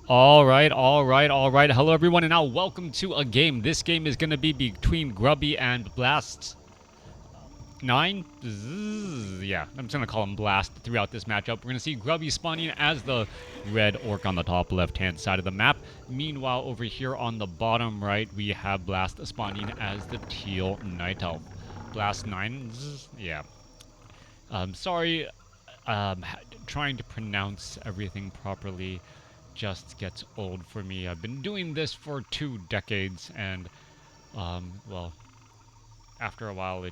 All right. Hello, everyone, and now welcome to a game. This game is going to be between Grubby and BlaST9Z. Yeah, I'm just going to call him Blast throughout this matchup. We're going to see Grubby spawning as the red orc on the top left-hand side of the map. Meanwhile, over here on the bottom right, we have Blast spawning as the teal night elf. BlaST9Z. Yeah. Sorry. Trying to pronounce everything properly just gets old for me. I've been doing this for 2 decades, and well, after a while,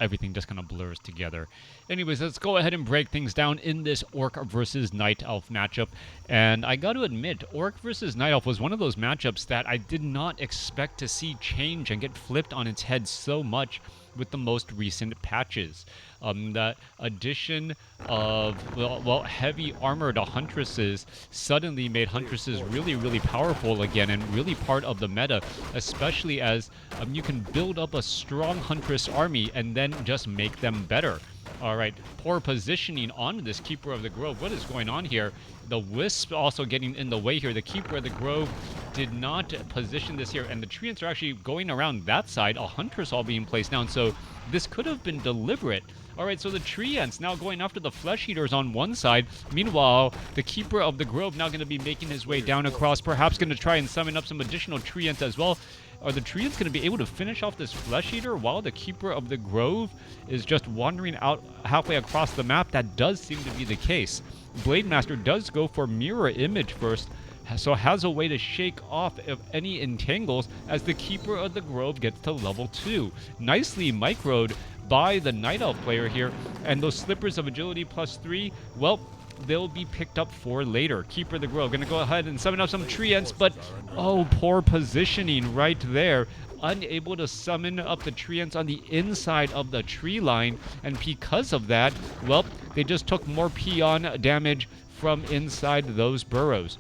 everything just kind of blurs together. Anyways, let's go ahead and break things down in this Orc versus Night Elf matchup. And I got to admit, Orc versus Night Elf was one of those matchups that I did not expect to see change and get flipped on its head so much with the most recent patches. The addition of, well, heavy armored huntresses suddenly made huntresses really powerful again and really part of the meta, especially as you can build up a strong huntress army and then just make them better. All right, poor positioning on this Keeper of the Grove. What is going on here? The Wisp also getting in the way here. The Keeper of the Grove did not position this here, and the treants are actually going around that side. A Huntress all being placed down, so this could have been deliberate. All right, so the treants now going after the Flesh Eaters on one side. Meanwhile, the Keeper of the Grove now going to be making his way down across, perhaps going to try and summon up some additional treants as well. Are the treants going to be able to finish off this Flesh Eater while the Keeper of the Grove is just wandering out halfway across the map? That does seem to be the case. Blade Master does go for Mirror Image first, so has a way to shake off any entangles as the Keeper of the Grove gets to level 2. Nicely microed by the Night Elf player here, and those Slippers of Agility +3, well, they'll be picked up for later. Keeper of the Grove gonna go ahead and summon up some treants, but oh, poor positioning right there. Unable to summon up the treants on the inside of the tree line, and because of that, well, they just took more peon damage from inside those burrows.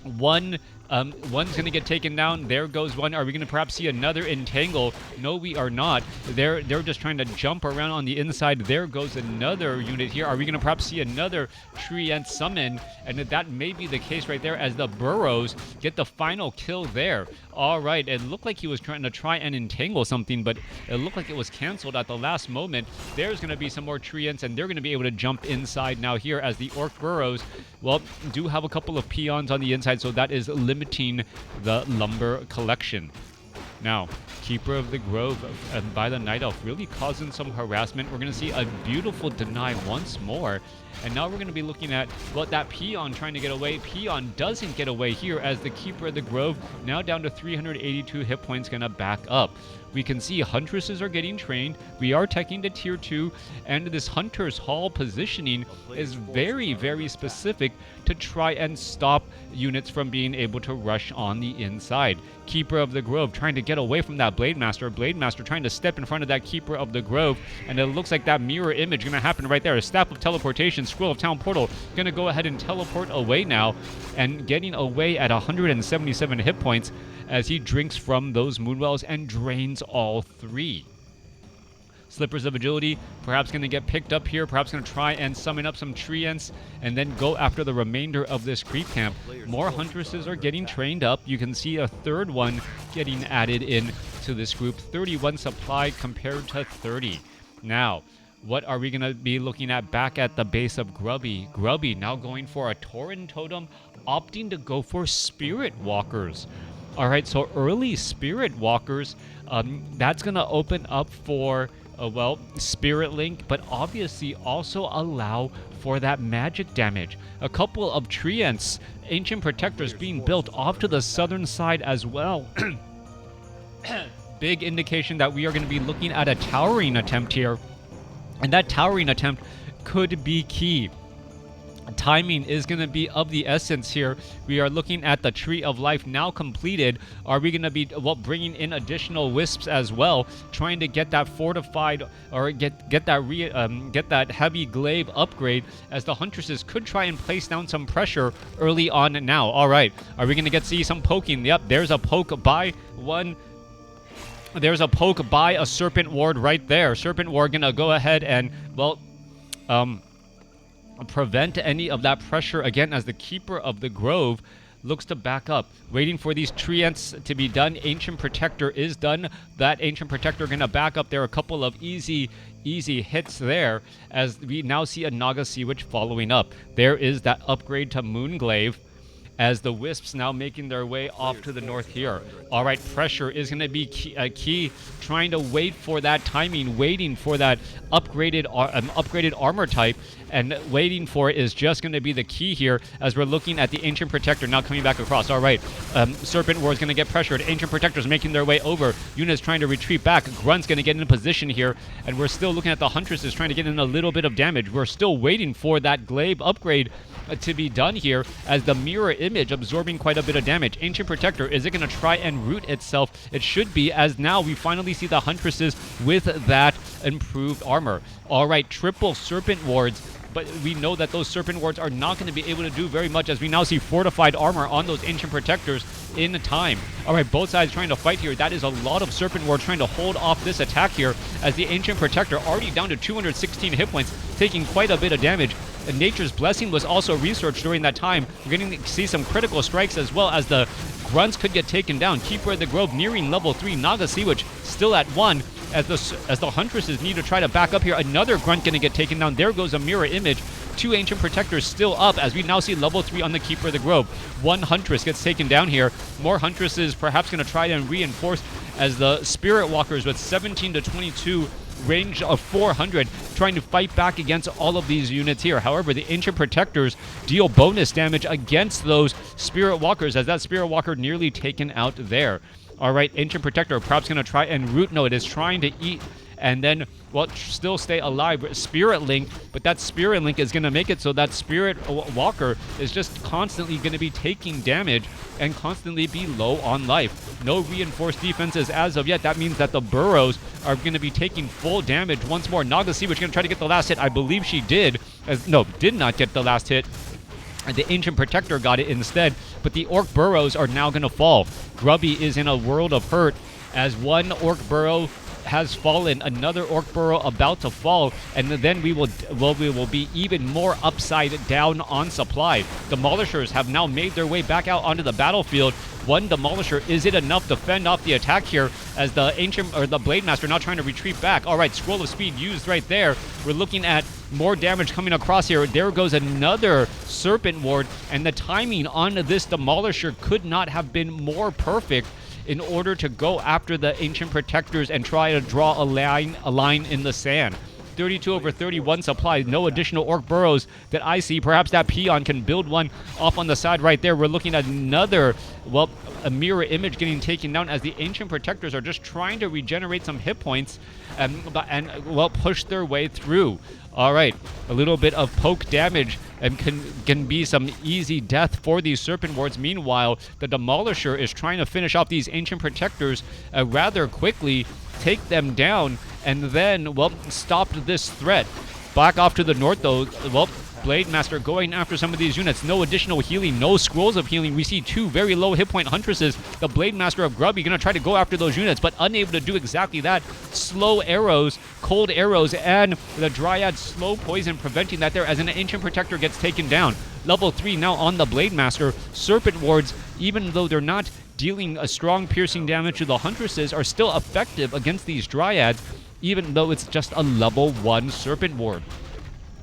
One's going to get taken down. There goes one. Are we going to perhaps see another entangle? No, we are not. They're just trying to jump around on the inside. There goes another unit here. Are we going to perhaps see another treant summon? And that may be the case right there as the burrows get the final kill there. All right, it looked like he was trying to entangle something, but it looked like it was canceled at the last moment. There's going to be some more treants, and they're going to be able to jump inside now here as the orc burrows, well, do have a couple of peons on the inside, so that is limiting the lumber collection. Now, Keeper of the Grove by the Night Elf really causing some harassment. We're going to see a beautiful deny once more. And now we're going to be looking at, well, that peon trying to get away. Peon doesn't get away here as the Keeper of the Grove now down to 382 hit points, going to back up. We can see Huntresses are getting trained. We are teching to Tier 2, and this Hunter's Hall positioning is very specific to try and stop units from being able to rush on the inside. Keeper of the Grove trying to get away from that Blade Master. Blade Master trying to step in front of that Keeper of the Grove, and it looks like that mirror image going to happen right there. A Staff of Teleportation, Scroll of Town Portal, going to go ahead and teleport away now, and getting away at 177 hit points as he drinks from those Moonwells and drains all 3. Slippers of Agility perhaps going to get picked up here, perhaps going to try and summon up some treants and then go after the remainder of this creep camp. More Huntresses are getting trained up. You can see a third one getting added in to this group. 31 supply compared to 30. Now, what are we going to be looking at back at the base of Grubby? Grubby now going for a Tauren Totem, opting to go for Spirit Walkers. All right, so early Spirit Walkers, that's going to open up for, well, Spirit Link, but obviously also allow for that magic damage. A couple of treants, Ancient Protectors being built off to the southern side as well. Big indication that we are going to be looking at a towering attempt here, and that towering attempt could be key. Timing is going to be of the essence here. We are looking at the Tree of Life now completed. Are we going to be, well, bringing in additional wisps as well, trying to get that fortified or get that heavy glaive upgrade, as the Huntresses could try and place down some pressure early on now. All right, are we going to see some poking? Yep, there's a poke by one. There's a poke by a Serpent Ward right there. Serpent Ward going to go ahead and, well, prevent any of that pressure again as the Keeper of the Grove looks to back up, waiting for these treants to be done. Ancient Protector is done. That Ancient Protector going to back up. There are a couple of easy hits there as we now see a Naga Sea Witch following up. There is that upgrade to Moonglaive as the Wisps now making their way off to the north here. All right, pressure is going to be key, trying to wait for that timing, waiting for that upgraded armor type, and waiting for it is just going to be the key here as we're looking at the Ancient Protector now coming back across. All right, Serpent War is going to get pressured. Ancient Protectors making their way over. Units trying to retreat back. Grunt's going to get in position here, and we're still looking at the Huntresses trying to get in a little bit of damage. We're still waiting for that Glaive upgrade to be done here as the mirror image absorbing quite a bit of damage. Ancient Protector, is it going to try and root itself? It should be, as now we finally see the Huntresses with that improved armor. All right, triple Serpent Wards, but we know that those Serpent Wards are not going to be able to do very much as we now see fortified armor on those Ancient Protectors in time. All right, both sides trying to fight here. That is a lot of Serpent Wards trying to hold off this attack here as the Ancient Protector already down to 216 hit points, taking quite a bit of damage. And Nature's Blessing was also researched during that time. We're getting to see some critical strikes as well as the Grunts could get taken down. Keeper of the Grove nearing level 3. Naga Sea Witch still at 1 as the Huntresses need to try to back up here. Another Grunt going to get taken down. There goes a mirror image. 2 Ancient Protectors still up as we now see level 3 on the Keeper of the Grove. 1 Huntress gets taken down here. More Huntresses perhaps going to try and reinforce as the Spirit Walkers with 17 to 22 range of 400 trying to fight back against all of these units here. However, the Ancient Protectors deal bonus damage against those Spirit Walkers as that Spirit Walker nearly taken out there. All right, Ancient Protector perhaps going to try and root. No, it is trying to eat and then, well, still stay alive. Spirit Link, but that Spirit Link is going to make it so that Spirit Walker is just constantly going to be taking damage and constantly be low on life. No reinforced defenses as of yet. That means that the Burrows are going to be taking full damage once more. Naga Sea Witch going to try to get the last hit. I believe she did. Did not get the last hit. And the Ancient Protector got it instead, but the Orc Burrows are now going to fall. Grubby is in a world of hurt as one Orc Burrow has fallen, another Orc Burrow about to fall, and then we will be even more upside down on supply. Demolishers have now made their way back out onto the battlefield. One Demolisher, is it enough to fend off the attack here as the Blade Master now trying to retreat back? All right, Scroll of Speed used right there. We're looking at more damage coming across here. There goes another Serpent Ward, and the timing on this Demolisher could not have been more perfect in order to go after the Ancient Protectors and try to draw a line in the sand. 32 over 31 supply. No additional Orc Burrows that I see. Perhaps that Peon can build one off on the side right there. We're looking at another, well, a mirror image getting taken down as the Ancient Protectors are just trying to regenerate some hit points and push their way through. All right, a little bit of poke damage and can be some easy death for these Serpent Wards. Meanwhile, the Demolisher is trying to finish off these Ancient Protectors rather quickly, take them down, and then, well, stopped this threat. Back off to the north, though, well, Blade Master going after some of these units. No additional healing, no scrolls of healing. We see 2 very low hit point Huntresses. The Blade Master of Grubby going to try to go after those units, but unable to do exactly that. Slow arrows, cold arrows, and the Dryad slow poison preventing that there as an Ancient Protector gets taken down. Level 3 now on the Blade Master. Serpent Wards, even though they're not dealing a strong piercing damage to the Huntresses, are still effective against these Dryads, even though it's just a level 1 Serpent Ward.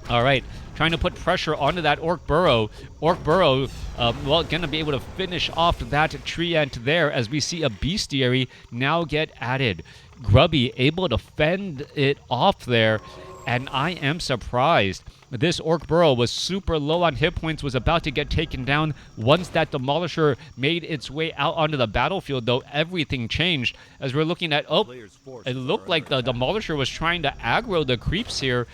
All right, trying to put pressure onto that Orc Burrow. Orc Burrow, well, going to be able to finish off that treant there as we see a Bestiary now get added. Grubby able to fend it off there, and I am surprised. This Orc Burrow was super low on hit points, was about to get taken down. Once that Demolisher made its way out onto the battlefield, though, everything changed. As we're looking at, oh, it looked like the Demolisher was trying to aggro the creeps here.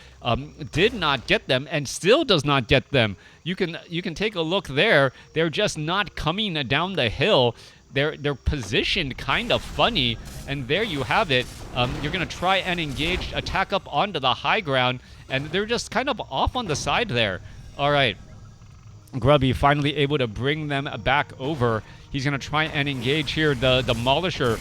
Did not get them, and still does not get them. You can take a look there. They're just not coming down the hill. They're positioned kind of funny, and there you have it. You're going to try and engage, attack up onto the high ground, and they're just kind of off on the side there. All right. Grubby finally able to bring them back over. He's going to try and engage here. The Demolisher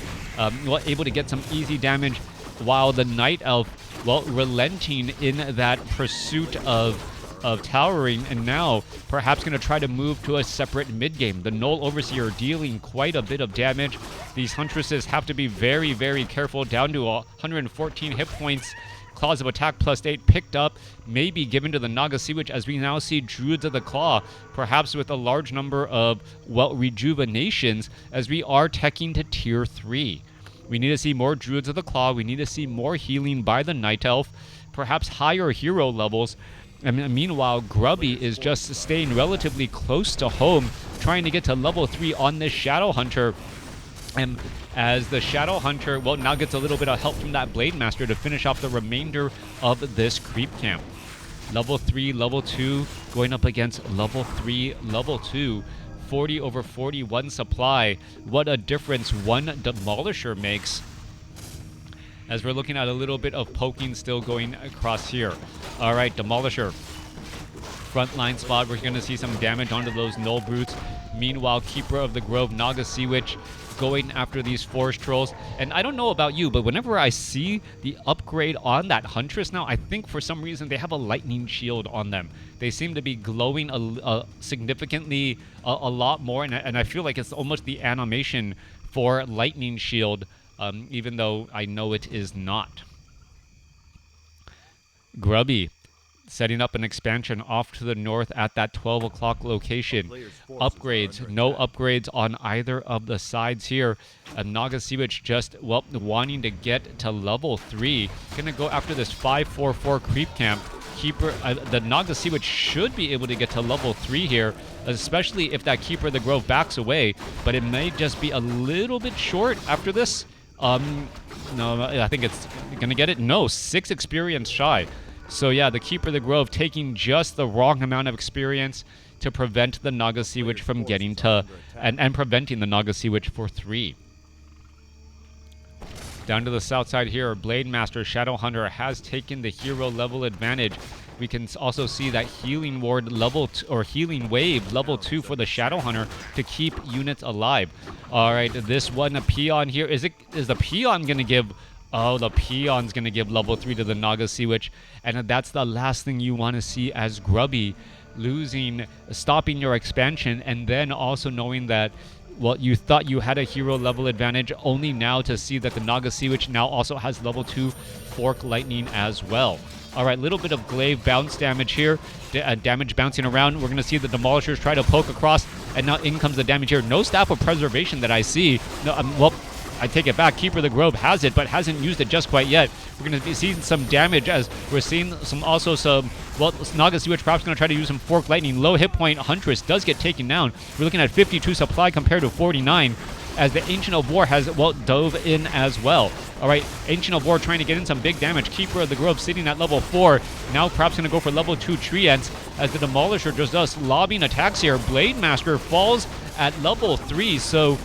able to get some easy damage, while the Night Elf, well, relenting in that pursuit of of towering, and now perhaps going to try to move to a separate mid game. The Null Overseer dealing quite a bit of damage. These Huntresses have to be very, very careful, down to 114 hit points. Claws of Attack +8 picked up, maybe given to the Naga Sea Witch, as we now see Druids of the Claw, perhaps with a large number of, well, rejuvenations, as we are teching to tier 3. We need to see more Druids of the Claw, we need to see more healing by the Night Elf, perhaps higher hero levels. And meanwhile, Grubby is just staying relatively close to home, trying to get to level 3 on this Shadow Hunter. And as the Shadow Hunter, well, now gets a little bit of help from that Blade Master to finish off the remainder of this creep camp. Level 3, level 2, going up against level 3, level 2. 40 over 41 supply. What a difference one Demolisher makes. As we're looking at a little bit of poking still going across here. All right, Demolisher. Frontline spot, we're going to see some damage onto those Null Brutes. Meanwhile, Keeper of the Grove, Naga Sea Witch, going after these Forest Trolls. And I don't know about you, but whenever I see the upgrade on that Huntress now, I think for some reason they have a lightning shield on them. They seem to be glowing significantly a lot more, and I feel like it's almost the animation for lightning shield, even though I know it is not. Grubby setting up an expansion off to the north at that 12 o'clock location. Upgrades, no upgrades on either of the sides here. Naga Sea Witch just, well, wanting to get to level 3. Gonna go after this 544 creep camp. Keeper, the Naga Sea Witch should be able to get to level 3 here, especially if that Keeper of the Grove backs away, but it may just be a little bit short after this. No, I think it's gonna get it. No, 6 experience shy. So yeah, the Keeper of the Grove taking just the wrong amount of experience to prevent the Naga Sea Witch from getting to, and preventing the Naga Sea Witch for 3. Down to the south side here, Blade Master Shadow Hunter has taken the hero level advantage. We can also see that Healing Ward level or Healing Wave level 2 for the Shadow Hunter to keep units alive. All right, this one, a Peon here. Is the Peon going to give... Oh, the Peon's going to give level 3 to the Naga Sea Witch. And that's the last thing you want to see as Grubby losing, stopping your expansion, and then also knowing that, well, you thought you had a hero level advantage, only now to see that the Naga Sea Witch now also has level 2 Fork Lightning as well. All right, little bit of glaive bounce damage here. Damage bouncing around. We're going to see the Demolishers try to poke across, and now in comes the damage here. No Staff of Preservation that I see. No, well, I take it back. Keeper of the Grove has it, but hasn't used it just quite yet. We're going to be seeing some damage as we're seeing some, well, Naga Sea Witch perhaps going to try to use some Fork Lightning. Low hit point Huntress does get taken down. We're looking at 52 supply compared to 49, as the Ancient of War has, well, dove in as well. All right, Ancient of War trying to get in some big damage. Keeper of the Grove sitting at level 4. Now perhaps going to go for level 2 Treants, as the Demolisher just does lobbing attacks here. Blade Master falls at level 3, so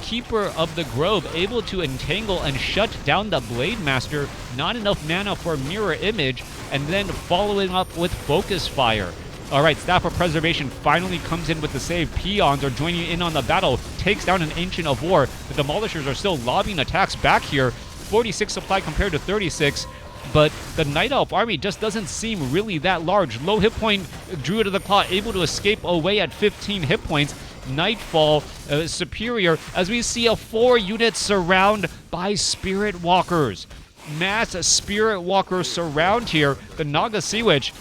Keeper of the Grove able to entangle and shut down the Blade Master. Not enough mana for Mirror Image, and then following up with Focus Fire. All right, Staff of Preservation finally comes in with the save. Peons are joining in on the battle. Takes down an Ancient of War. The Demolishers are still lobbing attacks back here. 46 supply compared to 36. But the Night Elf army just doesn't seem really that large. Low hit point Druid of the Claw able to escape away at 15 hit points. Nightfall superior, as we see a 4-unit surround by Spirit Walkers. Mass Spirit Walker surround here. The Naga Sea Witch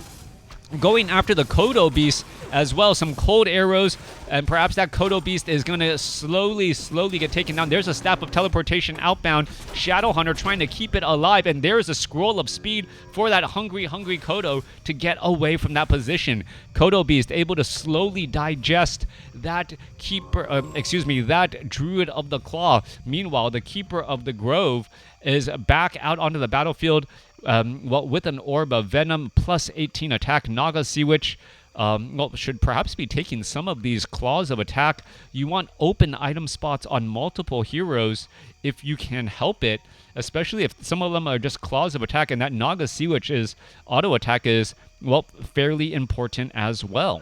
going after the Kodo Beast as well. Some cold arrows, and perhaps that Kodo Beast is going to slowly get taken down. There's a Staff of Teleportation outbound. Shadow Hunter trying to keep it alive, and there's a Scroll of Speed for that hungry Kodo to get away from that position. Kodo Beast able to slowly digest that that Druid of the Claw. Meanwhile, the Keeper of the Grove is back out onto the battlefield, well, with an Orb of Venom plus 18 attack. Naga Sea Witch, well, should perhaps be taking some of these Claws of Attack. You want open item spots on multiple heroes if you can help it, especially if some of them are just Claws of Attack, and that Naga Sea Witch's auto attack is, well, fairly important as well.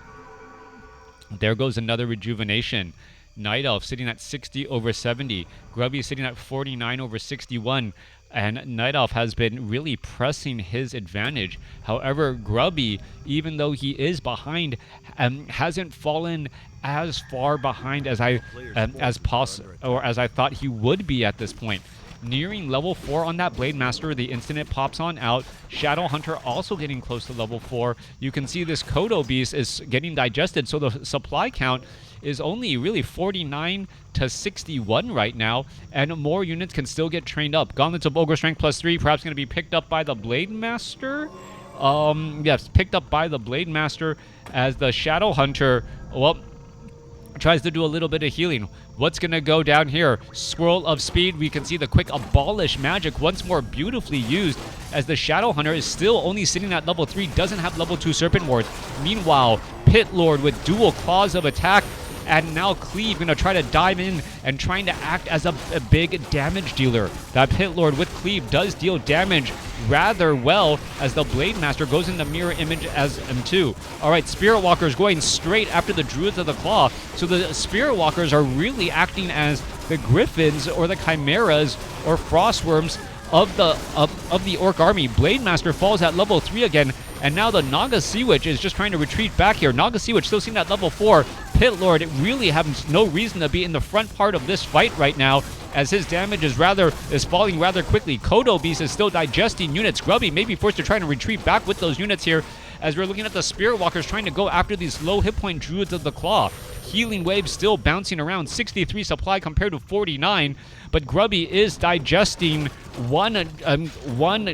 There goes another rejuvenation. Night Elf sitting at 60 over 70. Grubby sitting at 49 over 61. and Night Elf has been really pressing his advantage. However, Grubby, even though he is behind, hasn't fallen as far behind as I thought he would be at this point. Nearing level 4 on that Blade Master the instant it pops on out. Shadow Hunter also getting close to level 4. You can see this Kodo Beast is getting digested, so the supply count is only really 49 to 61 right now, and more units can still get trained up. Gauntlets of Ogre Strength +3, perhaps going to be picked up by the Blade Master. Yes, picked up by the Blade Master as the Shadow Hunter, well, tries to do a little bit of healing. What's going to go down here? Scroll of Speed. We can see the quick Abolish magic once more beautifully used as the Shadow Hunter is still only sitting at level 3, doesn't have level 2 Serpent Wards. Meanwhile, Pit Lord with dual claws of attack, and now Cleave going to try to dive in and trying to act as a big damage dealer. That Pit Lord with Cleave does deal damage rather well as the Blade Master goes into mirror image as M2. Alright, Spirit Walkers going straight after the Druids of the Claw. So the Spirit Walkers are really acting as the Griffins or the Chimeras or Frostworms of the Orc army. Blade Master falls at level 3 again, and now the Naga Sea Witch is just trying to retreat back here. Naga Sea Witch still seen at level 4. Pit Lord really having no reason to be in the front part of this fight right now, as his damage is falling rather quickly. Kodo Beast is still digesting units. Grubby may be forced to try to retreat back with those units here, as we're looking at the Spirit Walkers trying to go after these low hit point Druids of the Claw. Healing waves still bouncing around, 63 supply compared to 49, but Grubby is digesting one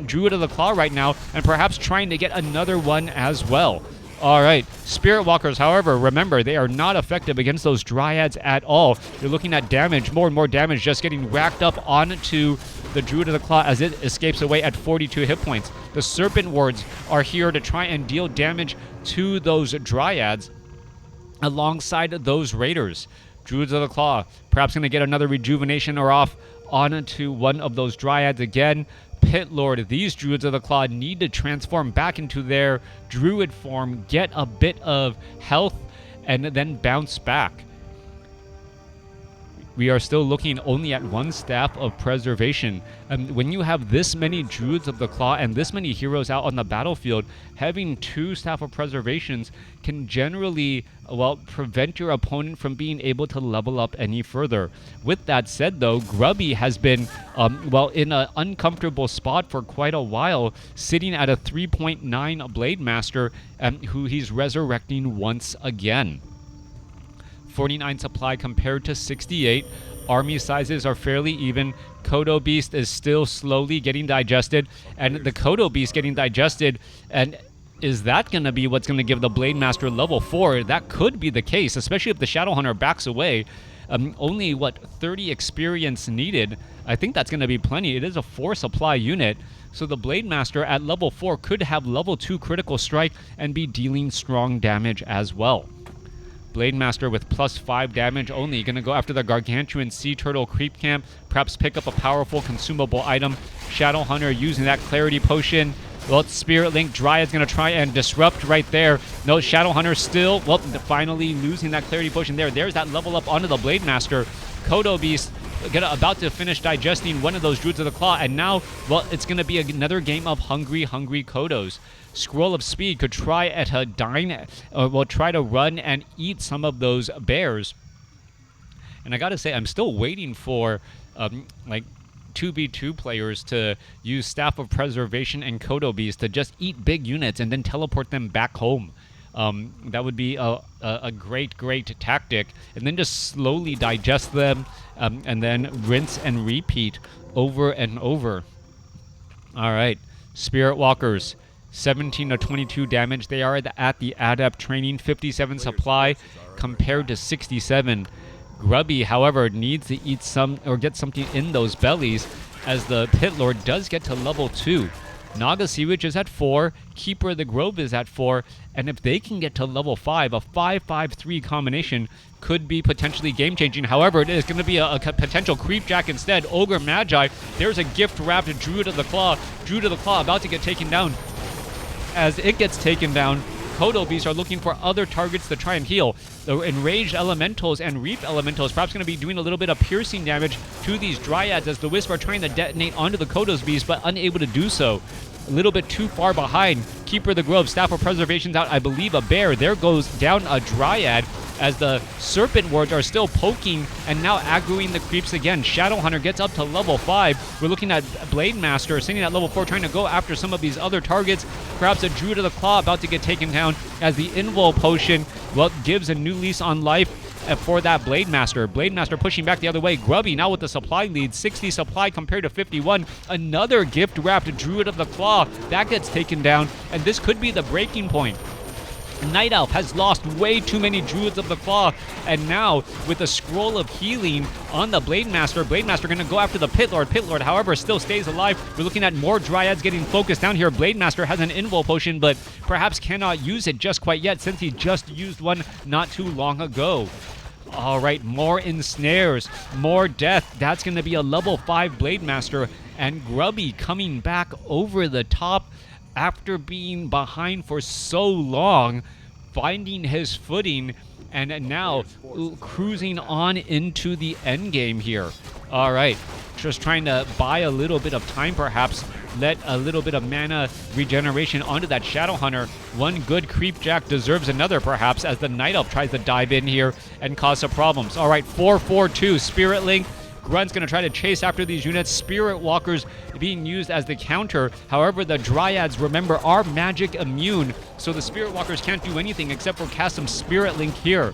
Druid of the Claw right now, and perhaps trying to get another one as well. Alright, Spirit Walkers, however, remember, they are not effective against those Dryads at all. You're looking at damage, more and more damage just getting racked up onto the Druid of the Claw as it escapes away at 42 hit points. The Serpent Wards are here to try and deal damage to those Dryads alongside those Raiders. Druids of the Claw perhaps going to get another rejuvenation or off onto one of those Dryads again. Pit Lord, these Druids of the Claw need to transform back into their Druid form, get a bit of health, and then bounce back. We are still looking only at one staff of preservation. When you have this many Druids of the Claw and this many heroes out on the battlefield, having 2 staff of preservations can generally, well, prevent your opponent from being able to level up any further. With that said, though, Grubby has been, in an uncomfortable spot for quite a while, sitting at a 3.9 Blade Master, who he's resurrecting once again. 49 supply compared to 68. Army sizes are fairly even. Kodo Beast is still slowly getting digested, and the Kodo Beast getting digested, and is that going to be what's going to give the Blade Master level 4? That could be the case, especially if the Shadow Hunter backs away. Only, 30 experience needed. I think that's going to be plenty. It is a 4 supply unit, so the Blade Master at level 4 could have level 2 critical strike and be dealing strong damage as well. Blade Master with +5 damage only. Going to go after the Gargantuan Sea Turtle Creep Camp. Perhaps pick up a powerful consumable item. Shadow Hunter using that Clarity Potion. Well, Spirit Link Dryad's going to try and disrupt right there. No, Shadow Hunter still, finally losing that Clarity Potion there. There's that level up onto the Blade Master. Kodo Beast about to finish digesting one of those Druids of the Claw, and now, it's going to be another game of hungry Kodos. Scroll of Speed could try try to run and eat some of those bears. And I gotta say, I'm still waiting for 2v2 players to use Staff of Preservation and Kodo Beast to just eat big units and then teleport them back home. That would be a great tactic, and then just slowly digest them, and then rinse and repeat over and over. All right, Spirit Walkers, 17 to 22 damage. They are at the Adept training, 57 supply compared to 67. Grubby, however, needs to eat some or get something in those bellies, as the Pit Lord does get to level 2. Naga Sea Witch is at 4, Keeper of the Grove is at 4, and if they can get to level 5, a 5-5-3 combination could be potentially game-changing. However, it is going to be a potential Creep Jack instead. Ogre Magi, there's a gift-wrapped Druid of the Claw. Druid of the Claw about to get taken down. As it gets taken down, Kodo Beasts are looking for other targets to try and heal. The Enraged Elementals and Reap Elementals perhaps going to be doing a little bit of piercing damage to these Dryads as the Wisp are trying to detonate onto the Kodos Beast, but unable to do so. A little bit too far behind. Keeper of the Grove, Staff of Preservation's out, I believe a bear. There goes down a Dryad as the Serpent Wards are still poking and now aggroing the creeps again. Shadowhunter gets up to level 5. We're looking at Blade Master sitting at level 4 trying to go after some of these other targets. Perhaps a Druid of the Claw about to get taken down as the Invul Potion, well, gives a new lease on life for that Blade Master. Blade Master pushing back the other way. Grubby now with the supply lead. 60 supply compared to 51. Another gift wrapped Druid of the Claw. That gets taken down, and this could be the breaking point. Night Elf has lost way too many Druids of the Claw, and now with the Scroll of Healing on the Blade Master going to go after the Pit Lord. Pit Lord, however, still stays alive. We're looking at more Dryads getting focused down here. Blade Master has an Invul Potion, but perhaps cannot use it just quite yet since he just used one not too long ago. All right, more ensnares, more death. That's going to be a level 5 Blade Master, and Grubby coming back over the top after being behind for so long, finding his footing, and now cruising on into the end game here. All right, just trying to buy a little bit of time, perhaps let a little bit of mana regeneration onto that Shadowhunter. One good creep jack deserves another, perhaps, as the Night Elf tries to dive in here and cause some problems. All right, 4-4-2 Spirit Link. Grunt's going to try to chase after these units. Spirit Walkers being used as the counter. However, the Dryads, remember, are magic immune, so the Spirit Walkers can't do anything except for cast some Spirit Link here.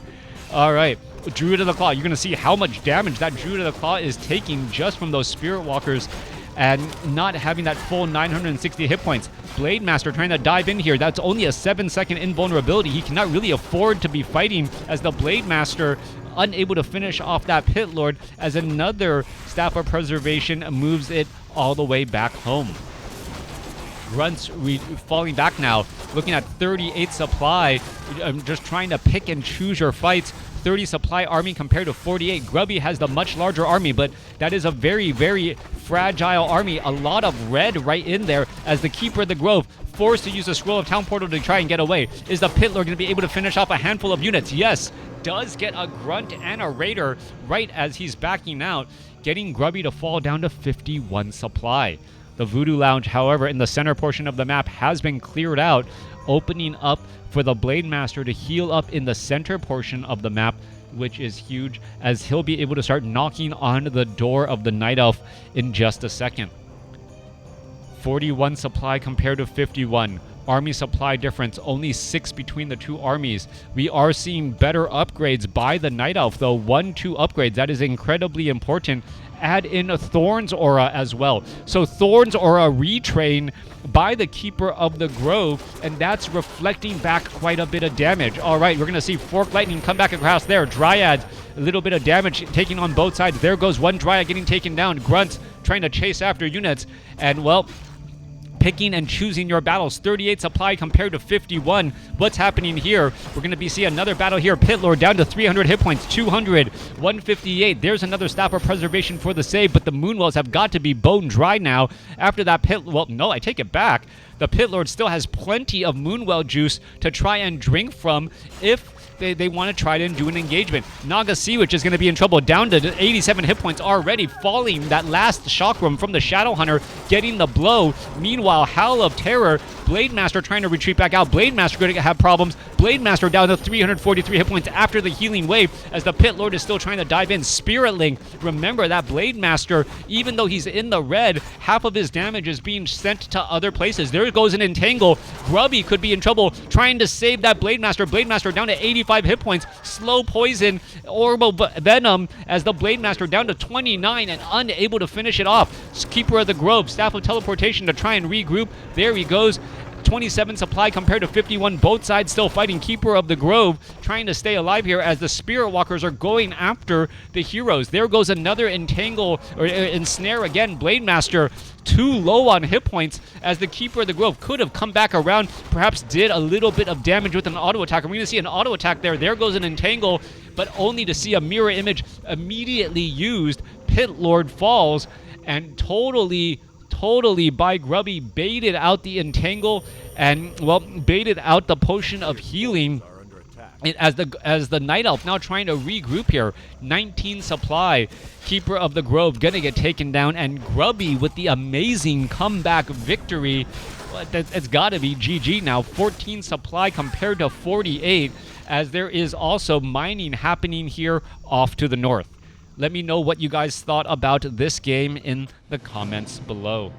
All right, Druid of the Claw. You're going to see how much damage that Druid of the Claw is taking just from those Spirit Walkers and not having that full 960 hit points. Blade Master trying to dive in here. That's only a 7-second invulnerability. He cannot really afford to be fighting as the Blade Master unable to finish off that Pit Lord as another Staff of Preservation moves it all the way back home. Grunts falling back now, looking at 38 supply, just trying to pick and choose your fights. 30 supply army compared to 48. Grubby has the much larger army, but that is a very, very fragile army. A lot of red right in there as the Keeper of the Grove forced to use a Scroll of Town Portal to try and get away. Is the Pit Lord going to be able to finish off a handful of units? Yes. Does get a Grunt and a Raider right as he's backing out, getting Grubby to fall down to 51 supply. The Voodoo Lounge, however, in the center portion of the map has been cleared out, opening up for the Blade Master to heal up in the center portion of the map, which is huge, as he'll be able to start knocking on the door of the Night Elf in just a second. 41 supply compared to 51. Army supply difference, only 6 between the two armies. We are seeing better upgrades by the Night Elf, though. 1-2 upgrades. That is incredibly important. Add in a Thorn's Aura as well. So Thorn's Aura retrain by the Keeper of the Grove, and that's reflecting back quite a bit of damage. All right, we're going to see Fork Lightning come back across there. Dryads, a little bit of damage taking on both sides. There goes one Dryad getting taken down. Grunts trying to chase after units, and, well, picking and choosing your battles. 38 supply compared to 51. What's happening here? We're going to see another battle here. Pit Lord down to 300 hit points. 200. 158. There's another Staff of Preservation for the save, but the Moonwells have got to be bone dry now after that Pit... Well, no, I take it back. The Pit Lord still has plenty of Moonwell juice to try and drink from if they want to try to do an engagement. Naga Sea Witch is going to be in trouble, down to 87 hit points already, falling that last Chakram from the Shadowhunter, getting the blow. Meanwhile, Howl of Terror, Blade Master trying to retreat back out. Blade Master going to have problems. Blade Master down to 343 hit points after the healing wave as the Pit Lord is still trying to dive in. Spirit Link, remember that Blade Master, even though he's in the red, half of his damage is being sent to other places. There goes an Entangle. Grubby could be in trouble trying to save that Blade Master. Blade Master down to 85 hit points. Slow Poison, Orbital Venom as the Blade Master down to 29 and unable to finish it off. Keeper of the Grove, Staff of Teleportation to try and regroup. There he goes. 27 supply compared to 51. Both sides still fighting. Keeper of the Grove trying to stay alive here as the Spirit Walkers are going after the heroes. There goes another Entangle or Ensnare again. Blade Master too low on hit points as the Keeper of the Grove could have come back around, perhaps did a little bit of damage with an auto attack. We're going to see an auto attack there. There goes an Entangle, but only to see a mirror image immediately used. Pit Lord falls and totally totally by Grubby, baited out the entangle and, well, baited out the potion of healing. As the Night Elf now trying to regroup here. 19 supply. Keeper of the Grove gonna get taken down, and Grubby with the amazing comeback victory. It's gotta be GG now. 14 supply compared to 48, as there is also mining happening here off to the north. Let me know what you guys thought about this game in the comments below.